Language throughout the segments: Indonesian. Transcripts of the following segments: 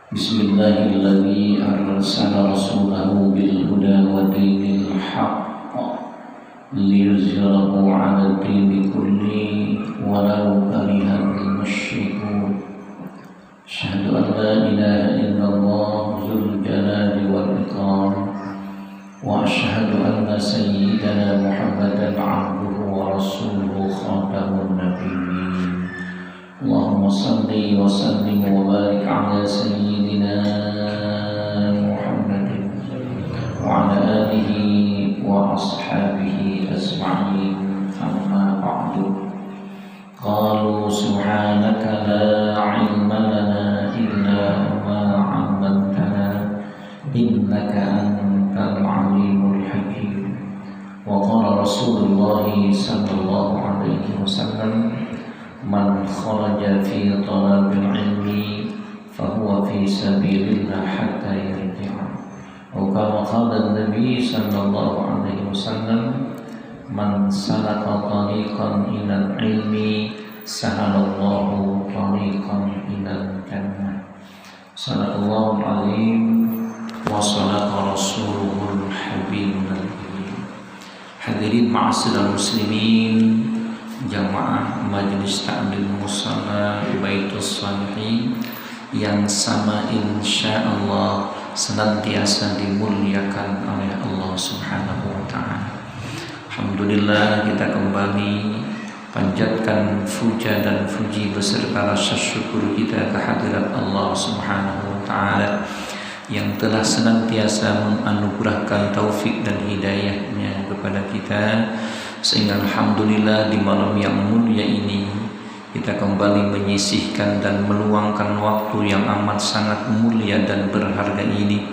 Bismillahilladzi arsala rasulahu bil huda wa dinil haqq liyuzhirahu 'ala dini kulli walau karihal musyrikun. Asyhadu an la ilaha illallah dzul jalali wal ikram wa asyhadu anna sayyidana Muhammadan 'abduhu wa rasuluhu khatamun nabiyyin. Allahumma salli wa sallim wa barik ala sayyidina Muhammadin wa ala alihi wa ashabihi ajma'in, amma ba'du. Qalu subhanaka la ilma lana illa ma 'allamtana innaka antal alimul hakim. Wa qala Rasulullah sallallahu alaihi wasallam, man kharaja fi talabil ilmi fahuwa fi sabilillah hatta yarji'a. Wa kama qala Nabi sallallahu alaihi wasallam, man salaka tariqan ilal ilmi sahalallahu tariqan ilal jannah. Sadaqallahul azim wa sadaqa rasuluhul habibul nabi. Hadirin ma'asyiral muslimin, jamaah Majelis Ta'lim Musalla Baitus Shalihin yang sama insyaallah senantiasa dimuliakan oleh Allah Subhanahu wa taala. Alhamdulillah, kita kembali panjatkan puja dan puji beserta rasa syukur kita kehadirat Allah Subhanahu wa taala yang telah senantiasa menganugerahkan taufik dan hidayahnya kepada kita, sehingga alhamdulillah di malam yang mulia ini kita kembali menyisihkan dan meluangkan waktu yang amat sangat mulia dan berharga ini,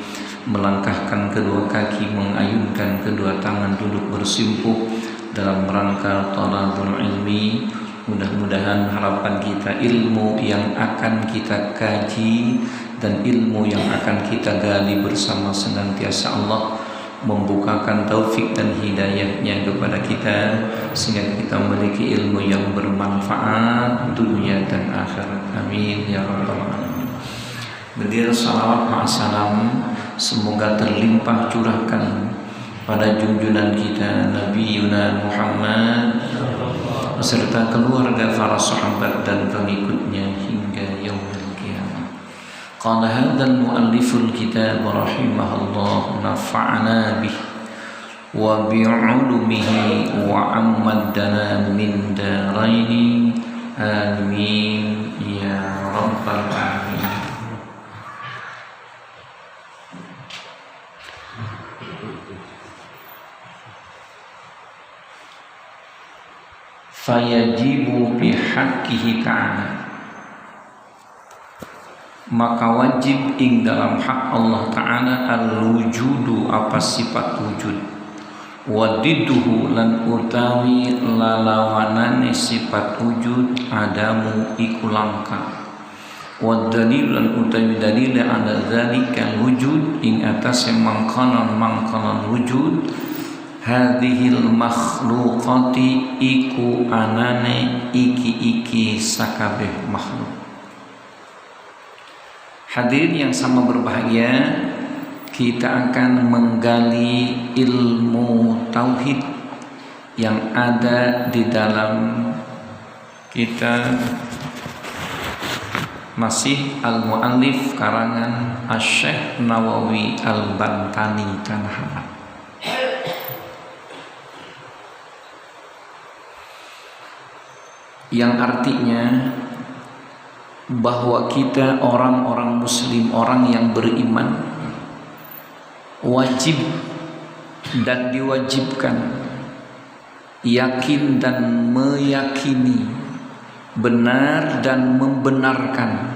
melangkahkan kedua kaki, mengayunkan kedua tangan, duduk bersimpuh dalam rangka talabul ilmi. Mudah-mudahan harapan kita ilmu yang akan kita kaji dan ilmu yang akan kita gali bersama senantiasa Allah membukakan taufik dan hidayahnya kepada kita, sehingga kita memiliki ilmu yang bermanfaat dunia dan akhirat. Amin ya rabbal alamin. Berdiri salawat ma'asalam semoga terlimpah curahkan pada junjungan kita Nabi Yuna Muhammad beserta keluarga, para sahabat dan pengikutnya hingga yaumil qiyamah. Qala hadzal mualliful kitab rahimahullah nafa'ana bih wa bi'ulumihi wa ammadana min daraini amin ya rabbal alamin. Fayajibu bihaqqihi ta'ala, maka wajib ing dalam hak Allah Ta'ala al-wujudu apa sifat wujud, wadiduhu lan utawi lalawanane sifat wujud adamu iku langka, wadalil lan utawi dalil ala dzalika wujud ing atase mangkanan wujud hadhil makhluqati iku anane iki sakabeh makhluk. Hadirin yang sama berbahagia, kita akan menggali ilmu tauhid yang ada di dalam kitab masih al-muallif karangan Asy-Syaikh Nawawi Al-Bantani Tanha, yang artinya bahwa kita orang-orang muslim, orang yang beriman, wajib dan diwajibkan yakin dan meyakini, benar dan membenarkan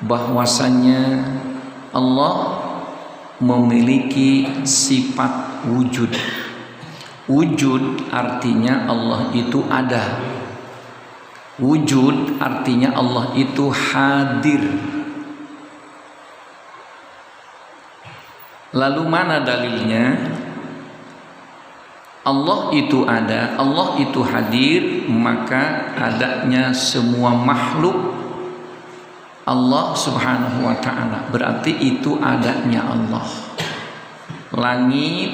bahwasanya Allah memiliki sifat wujud. Wujud artinya Allah itu ada. Wujud artinya Allah itu hadir. Lalu mana dalilnya? Allah itu ada, Allah itu hadir, maka adanya semua makhluk Allah subhanahu wa ta'ala, berarti itu adanya Allah. Langit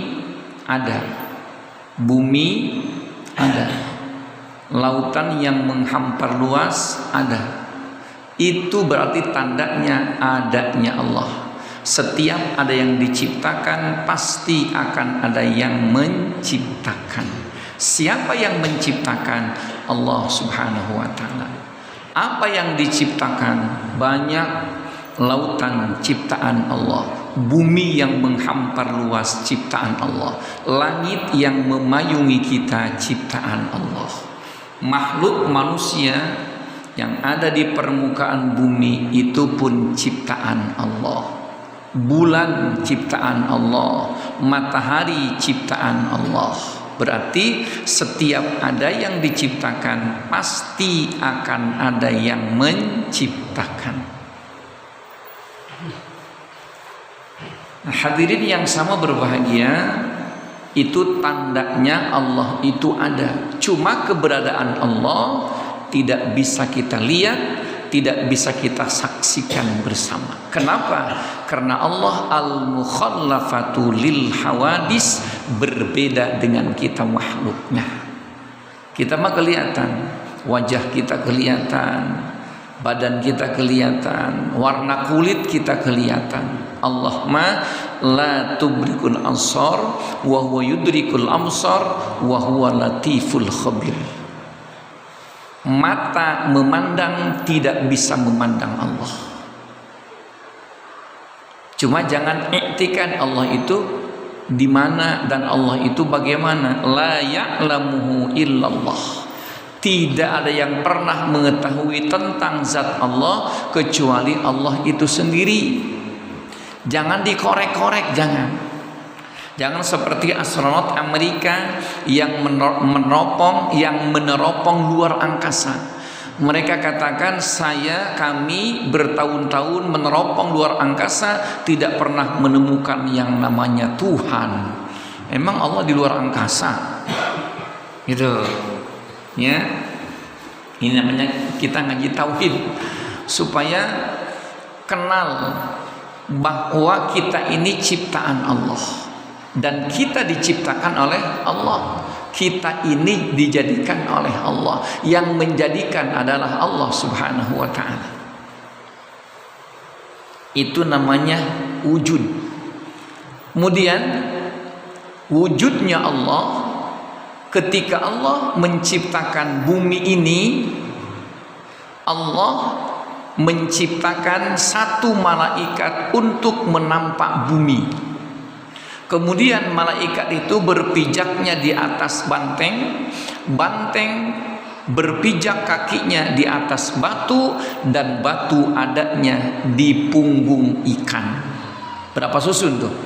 ada, bumi ada, lautan yang menghampar luas ada. Itu berarti tandanya adanya Allah. Setiap ada yang diciptakan, pasti akan ada yang menciptakan. Siapa yang menciptakan? Allah subhanahu wa ta'ala. Apa yang diciptakan? Banyak lautan ciptaan Allah, bumi yang menghampar luas ciptaan Allah, langit yang memayungi kita ciptaan Allah, makhluk manusia yang ada di permukaan bumi itu pun ciptaan Allah, bulan ciptaan Allah, matahari ciptaan Allah. Berarti setiap ada yang diciptakan, pasti akan ada yang menciptakan. Nah, hadirin yang sama berbahagia, itu tandanya Allah itu ada. Cuma keberadaan Allah tidak bisa kita lihat, tidak bisa kita saksikan bersama. Kenapa? Karena Allah al-mukhallafatu lil hawadis, berbeda dengan kita makhluknya. Kita mah kelihatan, wajah kita kelihatan, badan kita kelihatan, warna kulit kita kelihatan. Allah mah la tubrikul ansar wa huwa yudrikul amsar wa huwa latiful khabir. Mata memandang tidak bisa memandang Allah. Cuma jangan iktikan Allah itu di mana dan Allah itu bagaimana. La ya'lamuhu illallah. Tidak ada yang pernah mengetahui tentang zat Allah kecuali Allah itu sendiri. Jangan dikorek-korek, jangan. Jangan seperti astronot Amerika yang meneropong luar angkasa. Mereka katakan kami bertahun-tahun meneropong luar angkasa tidak pernah menemukan yang namanya Tuhan. Emang Allah di luar angkasa? Gitu. Ya. Ini namanya kita ngaji tauhid supaya kenal bahwa kita ini ciptaan Allah. Dan kita diciptakan oleh Allah. Kita ini dijadikan oleh Allah. Yang menjadikan adalah Allah subhanahu wa ta'ala. Itu namanya wujud. Kemudian wujudnya Allah, ketika Allah menciptakan bumi ini, Allah menciptakan satu malaikat untuk menampak bumi. Kemudian malaikat itu berpijaknya di atas banteng, banteng berpijak kakinya di atas batu, dan batu adanya di punggung ikan. Berapa susun tuh?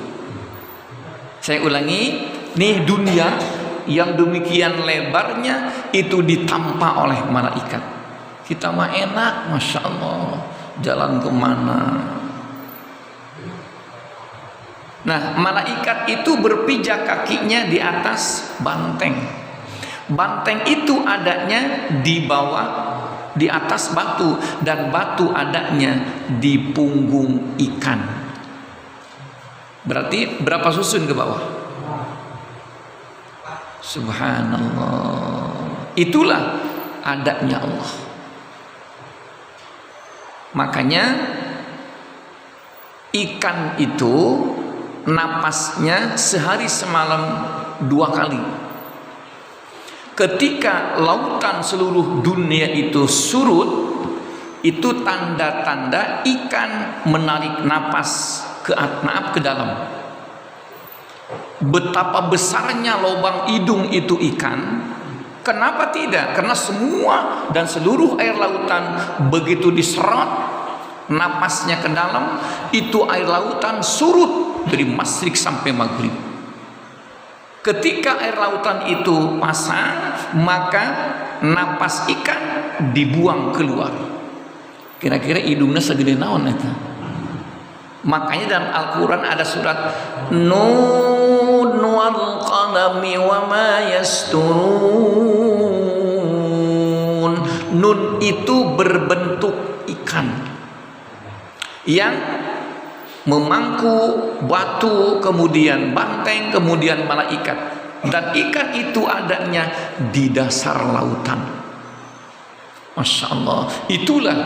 Saya ulangi, nih dunia yang demikian lebarnya itu ditampak oleh malaikat. Kita mah enak, masya Allah, jalan kemana? Nah, malaikat itu berpijak kakinya di atas banteng. Banteng itu adanya di bawah, di atas batu, dan batu adanya di punggung ikan. Berarti berapa susun ke bawah? Subhanallah. Itulah adanya Allah. Makanya ikan itu napasnya sehari semalam 2 kali. Ketika lautan seluruh dunia itu surut, itu tanda-tanda ikan menarik napas ke dalam. Betapa besarnya lubang hidung itu ikan. Kenapa tidak? Karena semua dan seluruh air lautan begitu diserot napasnya ke dalam, itu air lautan surut dari masyrik sampai maghrib. Ketika air lautan itu pasang, maka napas ikan dibuang keluar. Kira-kira hidungnya segede naon itu. Makanya dalam Al-Quran ada surat Nun wal qalami wa ma yasturun. Nun itu berbentuk ikan. yang memangku batu, kemudian banteng, kemudian malaikat. Dan ikan itu adanya di dasar lautan. Masya Allah. Itulah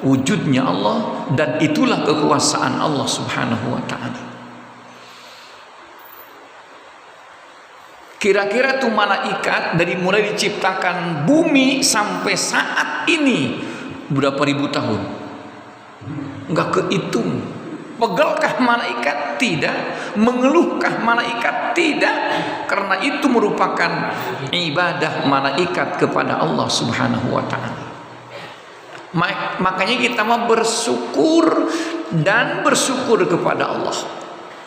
wujudnya Allah dan itulah kekuasaan Allah subhanahu wa ta'ala. Kira-kira tuh malaikat dari mulai diciptakan bumi sampai saat ini berapa ribu tahun? Enggak kehitung. Pegelkah malaikat? Tidak. Mengeluhkah malaikat? Tidak. Karena itu merupakan ibadah malaikat kepada Allah subhanahu wa ta'ala. Makanya kita mau bersyukur dan bersyukur kepada Allah.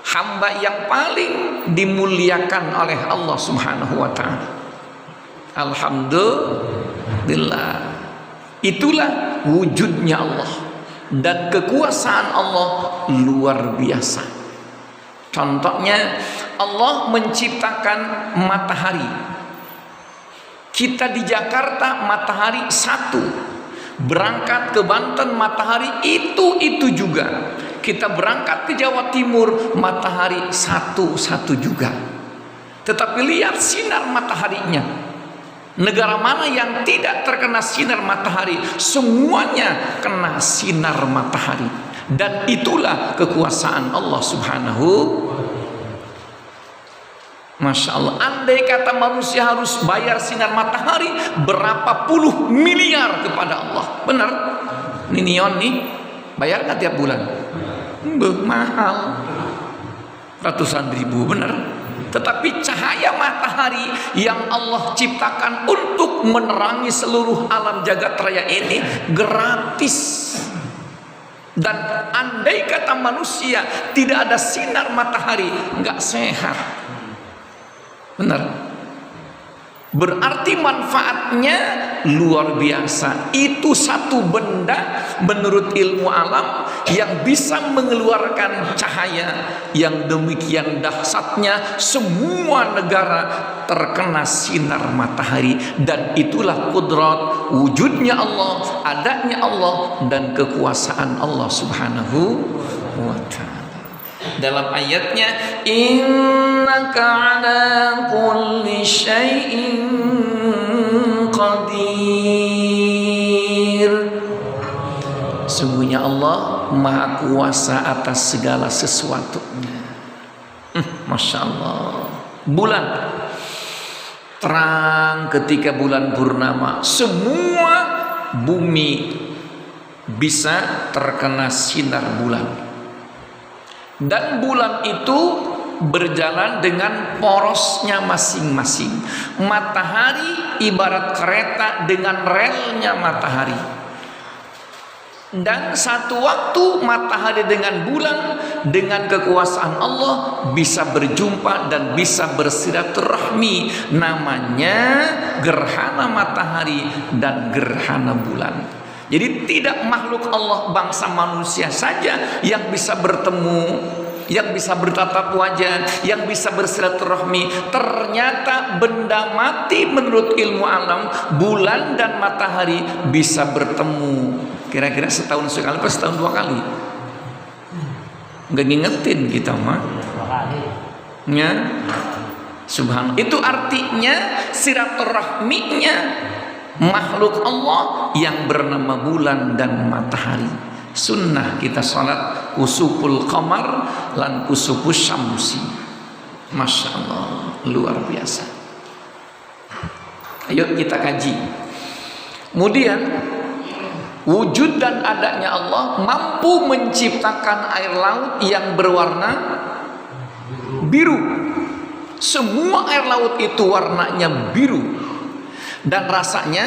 Hamba yang paling dimuliakan oleh Allah subhanahu wa ta'ala. Alhamdulillah. Itulah wujudnya Allah. Dan kekuasaan Allah luar biasa. Contohnya Allah menciptakan matahari. Kita di Jakarta matahari satu, berangkat ke Banten matahari itu juga. Kita berangkat ke Jawa Timur matahari satu juga. Tetapi lihat sinar mataharinya. Negara mana yang tidak terkena sinar matahari? Semuanya kena sinar matahari. Dan itulah kekuasaan Allah subhanahu. Masya Allah. Andai kata manusia harus bayar sinar matahari berapa puluh miliar kepada Allah. Benar? Ini neon nih, bayar nggak tiap bulan? Mahal. Ratusan ribu, benar? Tetapi cahaya matahari yang Allah ciptakan untuk menerangi seluruh alam jagat raya ini gratis. Dan andai kata manusia tidak ada sinar matahari, nggak sehat. Benar? Berarti manfaatnya luar biasa. Itu satu benda menurut ilmu alam yang bisa mengeluarkan cahaya yang demikian dahsyatnya. Semua negara terkena sinar matahari. Dan itulah kudrat wujudnya Allah, adanya Allah, dan kekuasaan Allah subhanahu wa ta'ala. Dalam ayatnya, innaka ala kulli syai'in qadir. Sungguhnya Allah maha kuasa atas segala sesuatunya. Masya Allah. Bulan terang ketika bulan purnama, semua bumi bisa terkena sinar bulan. Dan bulan itu berjalan dengan porosnya masing-masing. Matahari ibarat kereta dengan relnya matahari. Dan satu waktu matahari dengan bulan dengan kekuasaan Allah bisa berjumpa dan bisa bersilaturahmi. Namanya gerhana matahari dan gerhana bulan. Jadi tidak makhluk Allah bangsa manusia saja yang bisa bertemu, yang bisa bertatap wajah, yang bisa bersilaturahmi. Ternyata benda mati menurut ilmu alam, bulan dan matahari bisa bertemu. Kira-kira setahun sekali atau setahun dua kali? Nggak ngingetin kita mah. Ya, subhanallah. Itu artinya silaturahminya makhluk Allah yang bernama bulan dan matahari. Sunnah kita salat kusuful qamar lan kusufus syamsi. Masya Allah, luar biasa. Ayo kita kaji. Kemudian wujud dan adanya Allah mampu menciptakan air laut yang berwarna biru. Semua air laut itu warnanya biru dan rasanya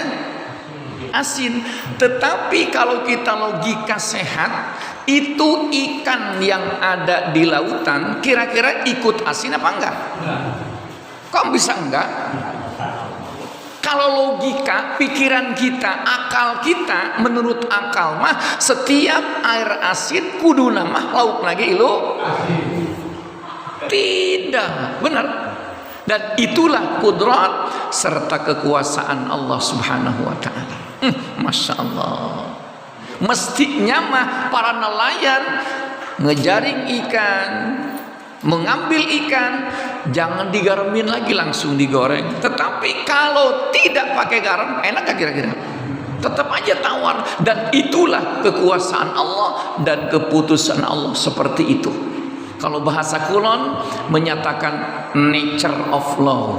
asin. Tetapi kalau kita logika sehat, itu ikan yang ada di lautan kira-kira ikut asin apa enggak? Kok bisa enggak? Kalau logika, pikiran kita, akal kita, menurut akal mah setiap air asin kudu nama lauk lagi ilo. Tidak, benar. Dan itulah kudrat serta kekuasaan Allah subhanahu wa ta'ala. Masya Allah. Mestinya mah para nelayan ngejaring ikan, mengambil ikan, jangan digaremin lagi, langsung digoreng. Tetapi kalau tidak pakai garam, enak gak kira-kira? Tetap aja tawar. Dan itulah kekuasaan Allah dan keputusan Allah seperti itu. Kalau bahasa kulon menyatakan nature of law.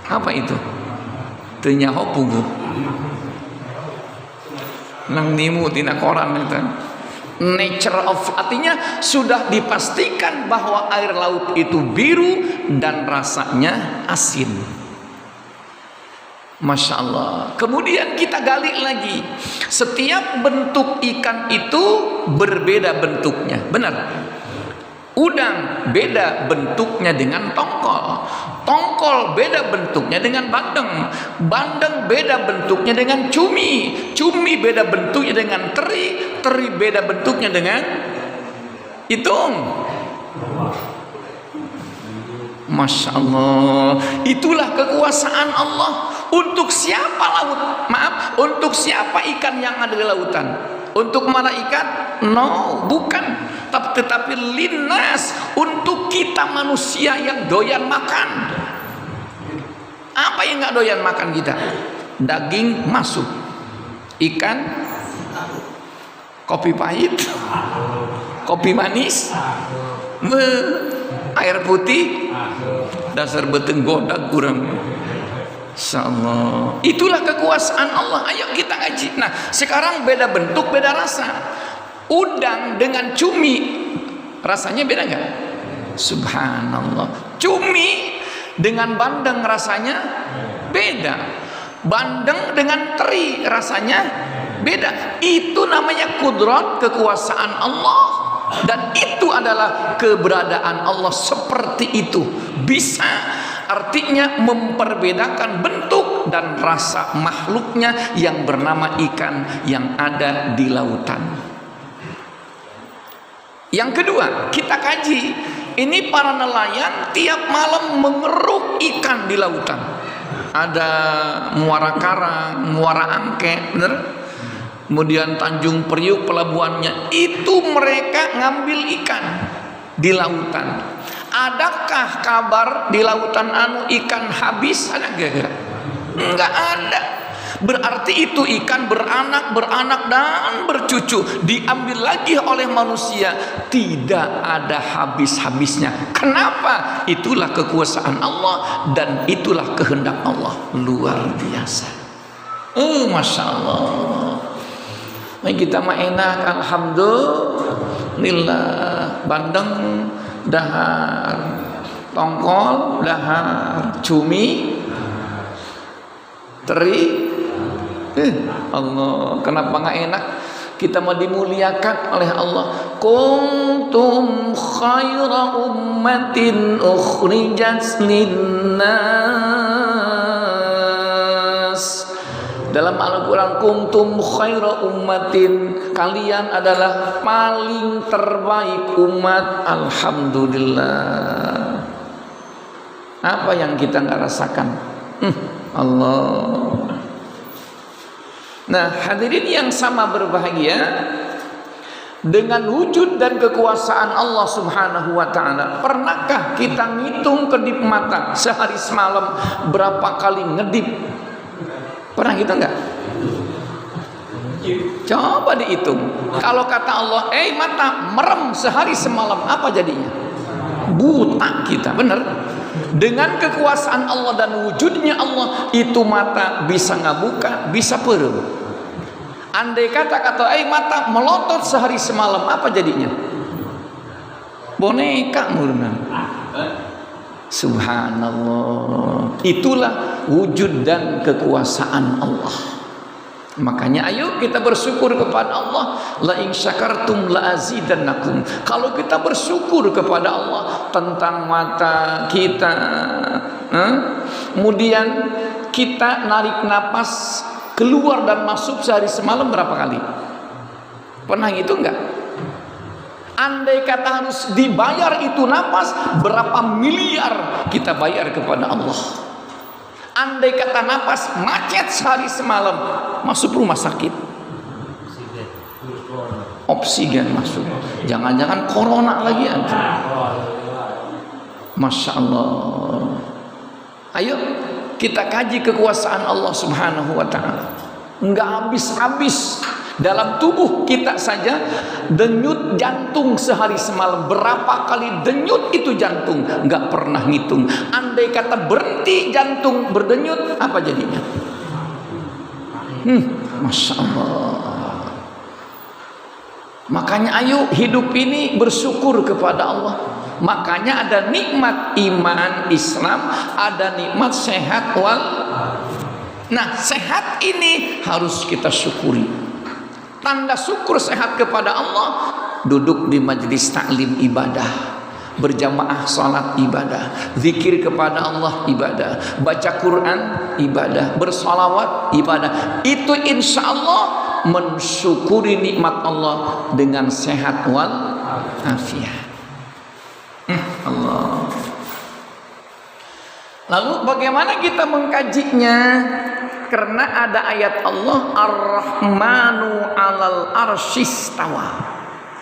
Apa itu? Tenyaho pugu nang nimu tina koran itu. Nature of, artinya sudah dipastikan bahwa air laut itu biru dan rasanya asin. Masya Allah. Kemudian kita gali lagi, setiap bentuk ikan itu berbeda bentuknya. Benar? Udang beda bentuknya dengan tongkol, tongkol beda bentuknya dengan bandeng, bandeng beda bentuknya dengan cumi, cumi beda bentuknya dengan teri, teri beda bentuknya dengan itung. Masya Allah. Itulah kekuasaan Allah. Untuk siapa laut? Maaf, untuk siapa ikan yang ada di lautan? Untuk malaikat? No, bukan. Tetapi linnas, untuk kita manusia yang doyan makan. Apa yang nggak doyan makan kita? Daging masuk, ikan, kopi pahit, kopi manis, air putih, dasar beteng godak kurang. Insyaallah. Itulah kekuasaan Allah. Ayo kita ngaji. Nah, sekarang beda bentuk, beda rasa. Udang dengan cumi rasanya beda nggak? Subhanallah. Cumi dengan bandeng rasanya beda. Bandeng dengan teri rasanya beda. Itu namanya kudrat, kekuasaan Allah. Dan itu adalah keberadaan Allah seperti itu. Bisa, artinya memperbedakan bentuk dan rasa makhluknya yang bernama ikan yang ada di lautan. Yang kedua, kita kaji. Ini para nelayan tiap malam mengeruk ikan di lautan. Ada Muara Karang, Muara Angke, bener? Kemudian Tanjung Priuk pelabuhannya. Itu mereka ngambil ikan di lautan. Adakah kabar di lautan anu ikan habis? Ada gak? Enggak ada. Berarti itu ikan beranak dan bercucu, diambil lagi oleh manusia, tidak ada habis-habisnya. Kenapa? Itulah kekuasaan Allah dan itulah kehendak Allah. Luar biasa. Masya Allah. Kita mah enak, alhamdulillah. Bandeng dahar, tongkol dahar, cumi, teri. Allah, kenapa nggak enak? Kita mau dimuliakan oleh Allah. Kuntum khaira ummatin ukhrijat linnas. Dalam Al-Quran, kuntum khaira ummatin, kalian adalah paling terbaik umat. Alhamdulillah. Apa yang kita nggak rasakan? Allah. Nah, hadirin yang sama berbahagia, dengan wujud dan kekuasaan Allah Subhanahu wa ta'ala, pernahkah kita ngitung kedip mata sehari semalam berapa kali ngedip? Pernah gitu enggak? Coba dihitung. Kalau kata Allah, mata merem sehari semalam, apa jadinya? Buta kita, bener? Dengan kekuasaan Allah dan wujudnya Allah, itu mata bisa ngabuka, bisa perem. Andai kata mata melotot sehari semalam, apa jadinya? Boneka murna. Subhanallah. Itulah wujud dan kekuasaan Allah. Makanya ayo kita bersyukur kepada Allah. La in syakartum la azidannakum. Kalau kita bersyukur kepada Allah tentang mata kita, kemudian kita narik napas keluar dan masuk sehari semalam berapa kali? Pernah gitu enggak? Andai kata harus dibayar itu napas, berapa miliar kita bayar kepada Allah? Andai kata napas macet sehari semalam, masuk rumah sakit. oksigen masuk. Jangan-jangan corona lagi antum. Masya Allah. Ayo kita kaji kekuasaan Allah Subhanahu wa ta'ala. Enggak habis-habis. Dalam tubuh kita saja denyut jantung sehari semalam, berapa kali denyut itu jantung, enggak pernah ngitung. Andai kata berhenti jantung berdenyut, apa jadinya? Masya Allah. Makanya ayo hidup ini bersyukur kepada Allah. Makanya ada nikmat iman Islam, ada nikmat sehat wal. Nah, sehat ini harus kita syukuri. Tanda syukur sehat kepada Allah, duduk di majelis taklim ibadah, berjamaah salat ibadah, zikir kepada Allah ibadah, baca Quran ibadah, bersalawat ibadah. Itu insya Allah mensyukuri nikmat Allah dengan sehat wal afiat. Allah. Lalu bagaimana kita mengkajinya? Karena ada ayat Allah Ar-Rahmanu 'alal arsyistawa.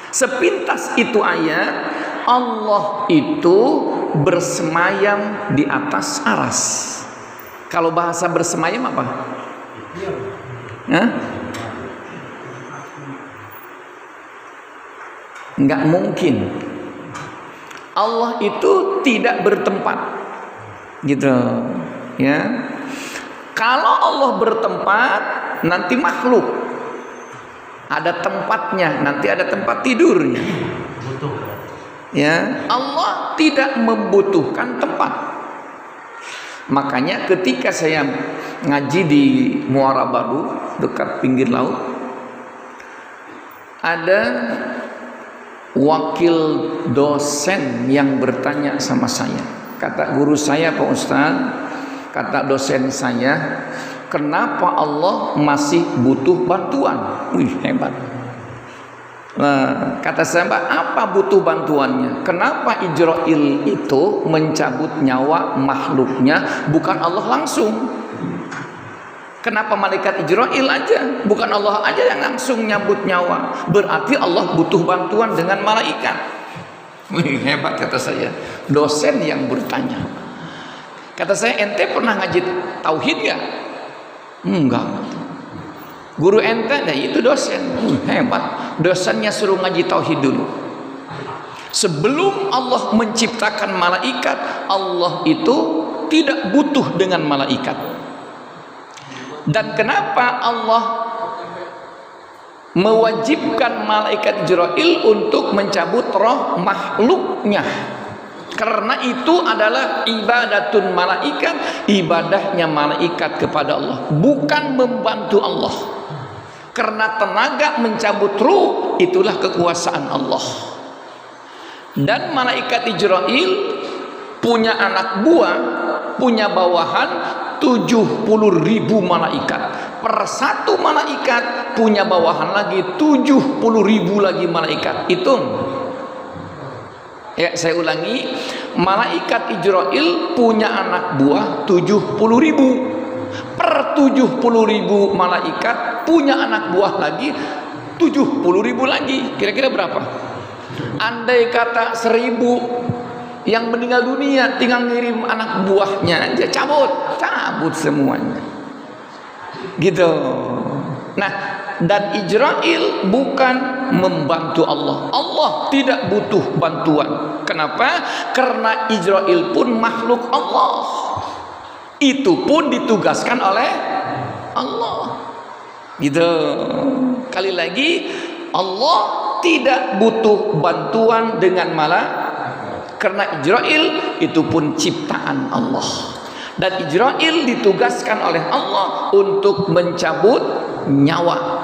Sepintas itu ayat, Allah itu bersemayam di atas aras. Kalau bahasa bersemayam apa? Hah? Enggak mungkin. Allah itu tidak bertempat. Gitu, ya. Kalau Allah bertempat, nanti makhluk ada tempatnya, nanti ada tempat tidurnya. Ya, Allah tidak membutuhkan tempat. Makanya ketika saya ngaji di Muara Baru dekat pinggir laut, ada wakil dosen yang bertanya sama saya. Kata guru saya, Pak Ustaz, kata dosen saya, kenapa Allah masih butuh bantuan? Wih, hebat. Nah, kata saya, Pak, apa butuh bantuannya? Kenapa Ijrail itu mencabut nyawa makhluknya, bukan Allah langsung? Kenapa malaikat Ijrail aja, bukan Allah aja yang langsung nyabut nyawa? Berarti Allah butuh bantuan dengan malaikat. Wih, hebat, kata saya. Dosen yang bertanya. Kata saya, ente pernah ngaji tauhid gak? Enggak. Guru ente, nah itu dosen. Hebat. Dosennya suruh ngaji tauhid dulu. Sebelum Allah menciptakan malaikat, Allah itu tidak butuh dengan malaikat. Dan kenapa Allah mewajibkan malaikat Jibril untuk mencabut roh makhluknya? Karena itu adalah ibadatun malaikat, ibadahnya malaikat kepada Allah, bukan membantu Allah. Karena tenaga mencabut ruh itulah kekuasaan Allah. Dan malaikat Jibril punya anak buah, punya bawahan 70.000 malaikat. Per satu malaikat punya bawahan lagi 70.000 lagi malaikat. Hitung. Ya, saya ulangi, malaikat Ijrail punya anak buah 70.000. Per 70.000 malaikat punya anak buah lagi 70.000 lagi. Kira-kira berapa? Andai kata 1.000 yang meninggal dunia, tinggal ngirim anak buahnya aja, cabut semuanya. Gitu. Nah, dan Ijrail bukan membantu Allah. Allah tidak butuh bantuan. Kenapa? Karena Ijrail pun makhluk Allah. Itu pun ditugaskan oleh Allah. Gitu. Kali lagi, Allah tidak butuh bantuan dengan karena Ijrail itu pun ciptaan Allah. Dan Ijrail ditugaskan oleh Allah untuk mencabut nyawa.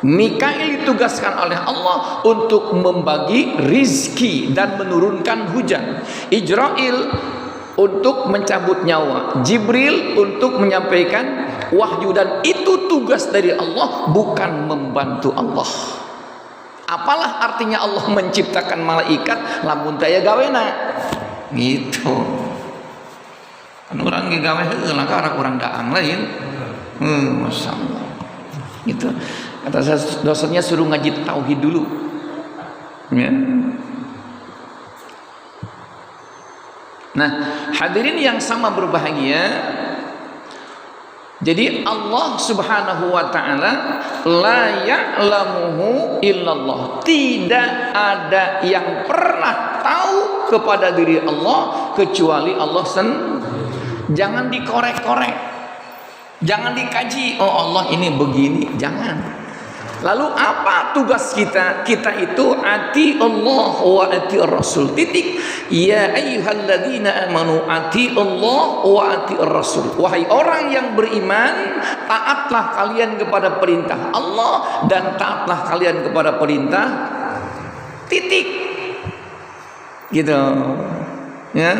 Mikail ditugaskan oleh Allah untuk membagi rizki dan menurunkan hujan. Ijrail untuk mencabut nyawa, Jibril untuk menyampaikan wahyu, dan itu tugas dari Allah, bukan membantu Allah. Apalah artinya Allah menciptakan malaikat lamun taya gawena gitu. Kan orang gawe heula ka orang daang lain. Masyaallah. Gitu. Kata dosennya suruh ngaji tauhid dulu. Ya. Nah, hadirin yang sama berbahagia. Jadi Allah Subhanahu wa taala la ya'lamuhu illallah. Tidak ada yang pernah tahu kepada diri Allah kecuali Allah sendiri. Jangan dikorek-korek. Jangan dikaji, oh Allah ini begini, jangan. Lalu apa tugas kita? Kita itu ati Allah wa ati Rasul. Titik. Ya ayyuhalladzina amanu ati Allah wa ati Rasul. Wahai orang yang beriman, taatlah kalian kepada perintah Allah dan taatlah kalian kepada perintah. Titik. Gitu. Ya.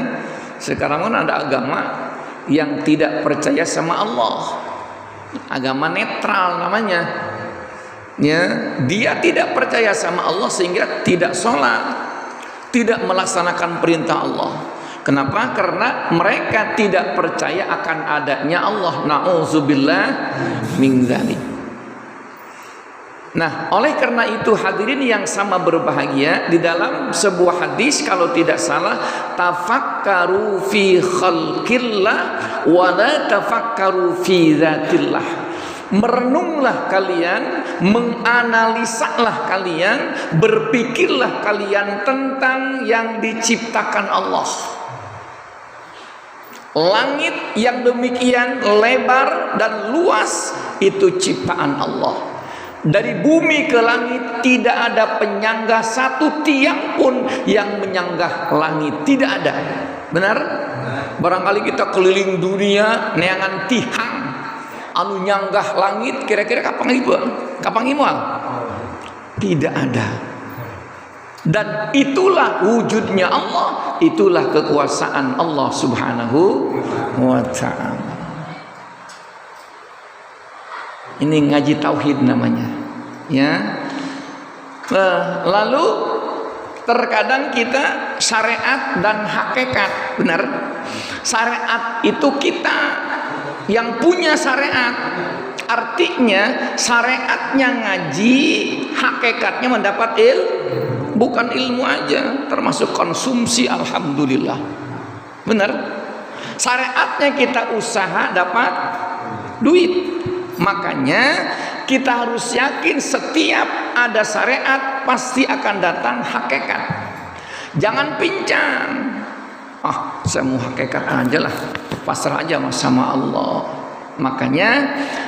Sekarang kan ada agama yang tidak percaya sama Allah. Agama netral namanya. Ya, dia tidak percaya sama Allah sehingga tidak sholat, tidak melaksanakan perintah Allah. Kenapa? Karena mereka tidak percaya akan adanya Allah. Na'udzubillah min dzalik. Nah, oleh karena itu hadirin yang sama berbahagia, di dalam sebuah hadis kalau tidak salah, tafakkaru fi khalqillah wa la tafakkaru fi dzatillah. Merenunglah kalian, menganalisalah kalian, berpikirlah kalian tentang yang diciptakan Allah. Langit yang demikian lebar dan luas itu ciptaan Allah. Dari bumi ke langit tidak ada penyangga satu tiang pun yang menyanggah langit, tidak ada. Benar? Barangkali kita keliling dunia neangan tihang anu nyanggah langit, kira-kira kapan imual? Tidak ada. Dan itulah wujudnya Allah, itulah kekuasaan Allah Subhanahu wa ta'ala. Ini ngaji tauhid namanya, ya. Lalu terkadang kita syariat dan hakikat, benar? Syariat itu kita yang punya syariat, artinya syariatnya ngaji, hakikatnya mendapat bukan ilmu aja, termasuk konsumsi. Alhamdulillah, benar. Syariatnya kita usaha dapat duit, makanya kita harus yakin setiap ada syariat pasti akan datang hakikat. Jangan pincang, saya mau hakikat aja lah, pasrah aja sama Allah. Makanya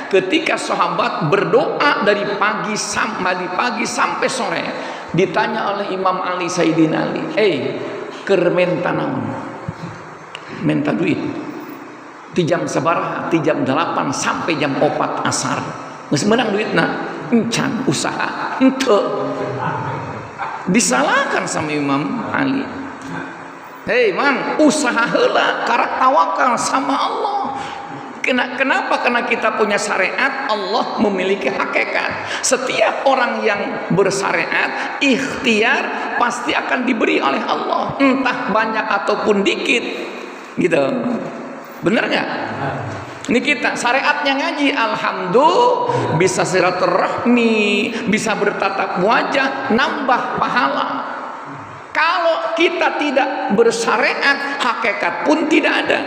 ketika sahabat berdoa dari pagi sampai sore, ditanya oleh Imam Ali Sayyidina Ali, keur menta naon? Menta duit. Ti jam sabaraha? Ti jam 8 sampai jam 4 asar. Geus meunang duitna? Encan usaha. Henteu. Disalahkan sama Imam Ali. Man, usaha heula, karak tawakal sama Allah. Kenapa? Karena kita punya syariat, Allah memiliki hakikat. Setiap orang yang bersyariat, ikhtiar pasti akan diberi oleh Allah, entah banyak ataupun dikit, gitu. Benar nggak? Ini kita syariatnya ngaji, alhamdulillah bisa silaturahmi, bisa bertatap wajah, nambah pahala. Kalau kita tidak bersyariat, hakikat pun tidak ada.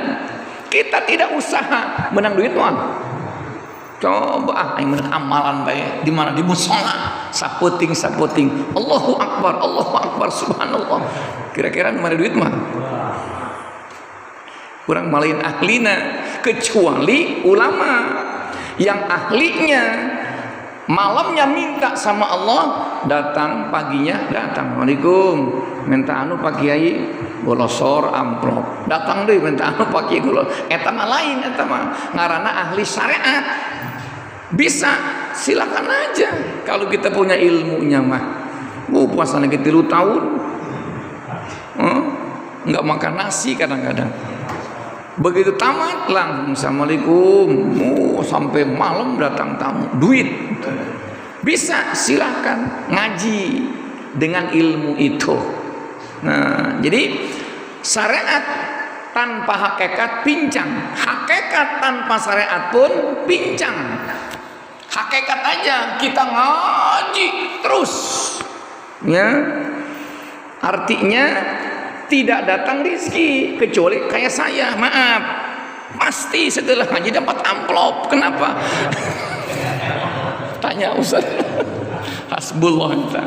Kita tidak usaha menang duit doang. Coba yang menang amalan baik di mana? Di mushola, saputing. Allahu akbar, subhanallah. Kira-kira mana duit mah? Kurang malain ahlina, kecuali ulama yang ahlinya malamnya minta sama Allah, datang paginya datang. Assalamualaikum, minta anu Pak Kiai golosor amplop. Datang deh minta anu Pak Kiai golosor. Eta mah lain, eta mah ngaranna ahli syariat. Bisa, silakan aja kalau kita punya ilmunya mah. Puasana kita 3 tahun. Enggak makan nasi kadang-kadang. Begitu tamat langsung assalamualaikum, sampai malam datang tamu, duit. Bisa, silakan ngaji dengan ilmu itu. Nah, jadi syariat tanpa hakikat pincang, hakikat tanpa syariat pun pincang. Hakikat aja kita ngaji terus. Ya. Artinya tidak datang rezeki kecuali kayak saya, maaf. Pasti setelah ngaji dapat amplop. Kenapa? Tanya Ustaz. Hasbullah kita.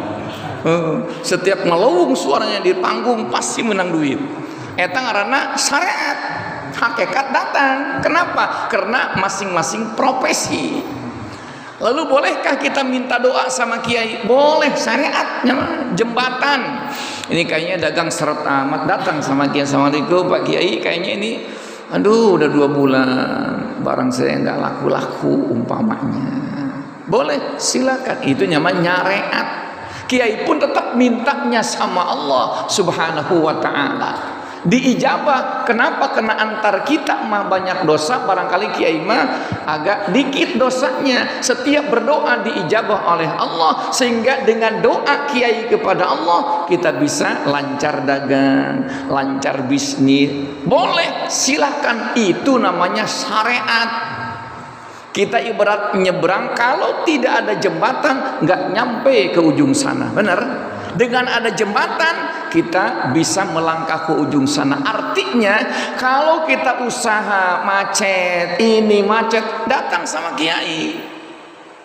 Setiap ngelawung suaranya di panggung pasti menang duit. Eta ngaranna syariat. Hakikat datang. Kenapa? Karena masing-masing profesi. Lalu bolehkah kita minta doa sama kiai? Boleh, syariatnya jembatan. Ini kayaknya dagang seret amat, datang sama kiai. Assalamualaikum Pak Kiai, kayaknya ini aduh udah 2 bulan barang saya nggak laku-laku umpamanya. Boleh, silakan. Itu namanya syariat. Kiai pun tetap mintanya sama Allah Subhanahu wa ta'ala. Diijabah. Kenapa? Kena antar kita mah banyak dosa, barangkali kiai mah agak dikit dosanya. Setiap berdoa diijabah oleh Allah, sehingga dengan doa kiai kepada Allah kita bisa lancar dagang, lancar bisnis. Boleh, silakan. Itu namanya syariat. Kita ibarat nyebrang, kalau tidak ada jembatan nggak nyampe ke ujung sana. Benar? Dengan ada jembatan kita bisa melangkah ke ujung sana. Artinya kalau kita usaha macet, ini macet, datang sama kiai.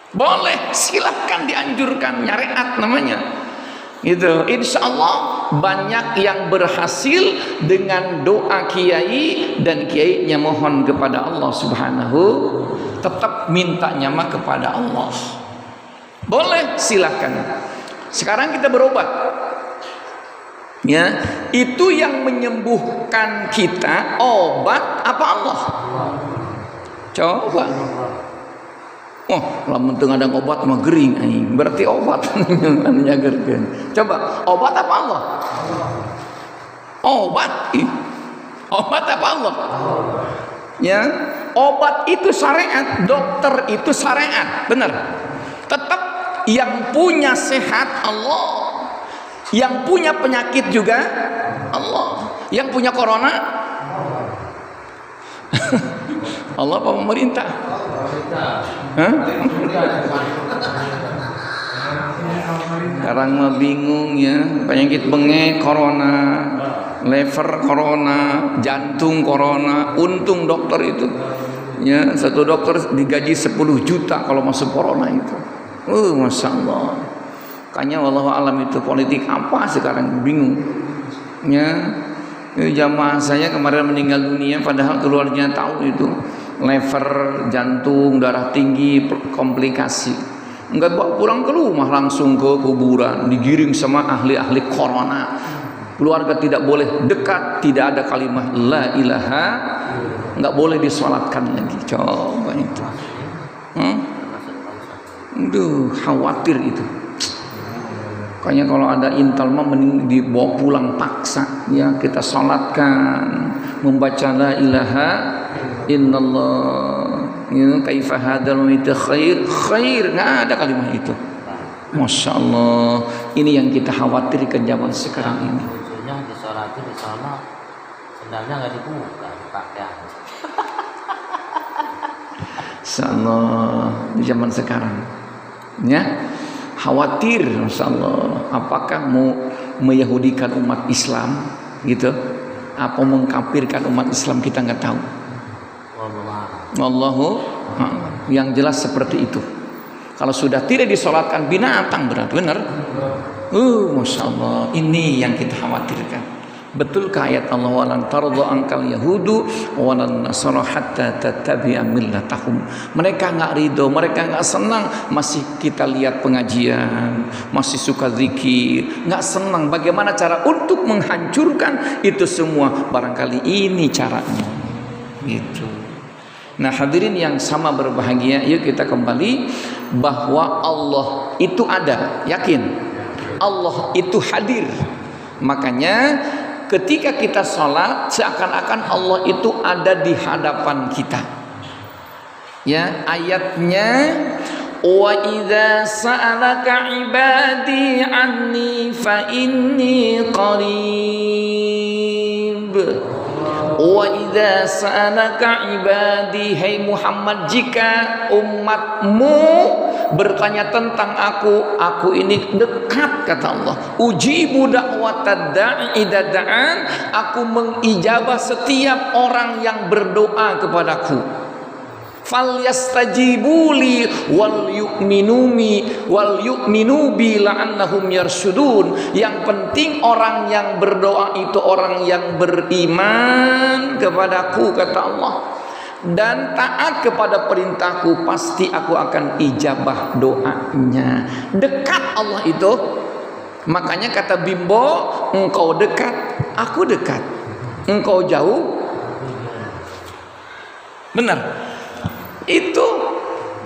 Boleh, silahkan, dianjurkan, syariat namanya. Gitu. Insya Allah banyak yang berhasil dengan doa kiai, dan kiainya mohon kepada Allah Subhanahu, tetap mintanya mah kepada Allah. Boleh, silahkan. Sekarang kita berobat. Ya, itu yang menyembuhkan kita, obat apa Allah? Coba. Oh, lamun teu ngadang obat mah gering aing. Berarti obat anu nyagerkeun. Coba, obat apa Allah? Obat. Obat apa Allah? Ya, obat itu syariat, dokter itu syariat, benar. Tetap yang punya sehat Allah, yang punya penyakit juga Allah, yang punya corona Allah apa pemerintah? Hah? Sekarang mah bingung ya, penyakit bengek corona, lever corona, jantung corona. Untung dokter itu ya, satu dokter digaji 10 juta kalau masuk corona itu. Masya Allah. Kayaknya wallahu alam itu politik apa sekarang, bingung. Ya, jamaah saya kemarin meninggal dunia, padahal keluarnya tahu itu lever, jantung, darah tinggi, komplikasi. Enggak bawa pulang ke rumah, langsung ke kuburan, digiring sama ahli-ahli corona. Keluarga tidak boleh dekat, tidak ada kalimat la ilaha, enggak boleh disolatkan lagi. Coba itu. Aduh, khawatir itu. Kayaknya kalau ada intel mah mending dibawa pulang paksa ya, kita salatkan, membaca la ilaha illallah. Ya, kaifa hadzal mamit khair, enggak ada kalimat itu. Masya Allah, ini yang kita khawatirkan zaman sekarang ini. Ujungnya disolatin di sana, sendalnya nggak dibuka, dipakai. Masya Allah, di zaman sekarang ya, khawatir. Masya Allah, apakah mau meyahudikan umat Islam gitu, apa mengkafirkan umat Islam, kita nggak tahu. Wallahu yang jelas seperti itu. Kalau sudah tidak disolatkan binatang berat, benar? Masya Allah, ini yang kita khawatirkan. Betulkah ayat Allah, walan tarda ankal yahudu walan nasara hatta tattabi'a millatahum. Mereka enggak ridho, mereka enggak senang masih kita lihat pengajian, masih suka zikir, enggak senang. Bagaimana cara untuk menghancurkan itu semua? Barangkali ini caranya. Gitu. Nah, hadirin yang sama berbahagia, yuk kita kembali bahwa Allah itu ada, yakin. Allah itu hadir. Makanya ketika kita sholat, seakan-akan Allah itu ada di hadapan kita. Ya, ayatnya wa idza sa'alaka ibadi anni fa inni qarib Wa idza sa'alaka ibadi, hai Muhammad, jika umatmu bertanya tentang aku ini dekat, kata Allah. Ujibu da'watad da'i idza da'an, aku mengijabah setiap orang yang berdoa kepadaku. Falyastajibuli wal yu'minu bi la'annahum yarshudun. Yang penting orang yang berdoa itu orang yang beriman kepadaku, kata Allah, dan taat kepada perintahku, pasti aku akan ijabah doanya. Dekat Allah itu. Makanya kata Bimbo, engkau dekat, aku dekat. Engkau jauh, benar. Itu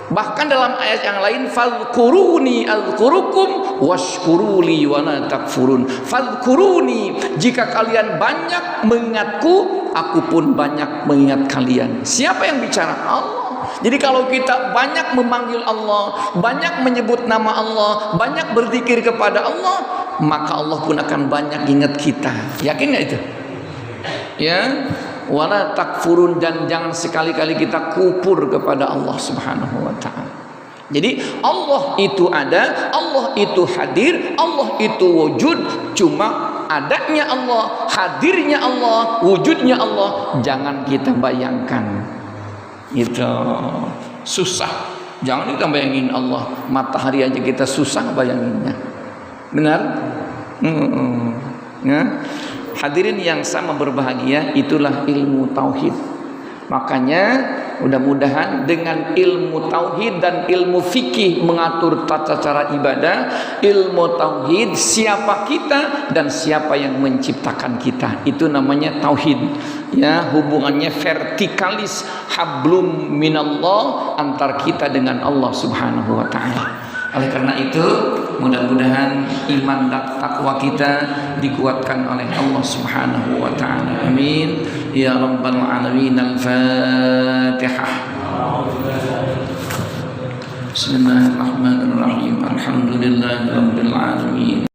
bahkan dalam ayat yang lain, fadhkuruni azkurukum washkuruli wa la takfurun. Fadhkuruni, jika kalian banyak mengingatku, aku pun banyak mengingat kalian. Siapa yang bicara? Allah. Jadi kalau kita banyak memanggil Allah, banyak menyebut nama Allah, banyak berzikir kepada Allah, maka Allah pun akan banyak ingat kita. Yakin nggak itu? Ya. Wala takfurun, dan jangan sekali-kali kita kufur kepada Allah Subhanahu wa ta'ala. Jadi Allah itu ada, Allah itu hadir, Allah itu wujud. Cuma adanya Allah, hadirnya Allah, wujudnya Allah jangan kita bayangkan. Itu susah. Jangan kita bayangin Allah, matahari aja kita susah bayanginnya. Benar? Ya. Hadirin yang sama berbahagia, itulah ilmu tauhid. Makanya mudah-mudahan dengan ilmu tauhid dan ilmu fikih mengatur tata cara ibadah, ilmu tauhid siapa kita dan siapa yang menciptakan kita, itu namanya tauhid. Ya, hubungannya vertikalis, hablum minallah, antar kita dengan Allah Subhanahu wa ta'ala. Oleh karena itu, mudah-mudahan iman dan takwa kita dikuatkan oleh Allah Subhanahu wa ta'ala. Amin ya rabbal alamin. Al-Fatihah. Bismillahirrahmanirrahim. Alhamdulillahirabbil alamin.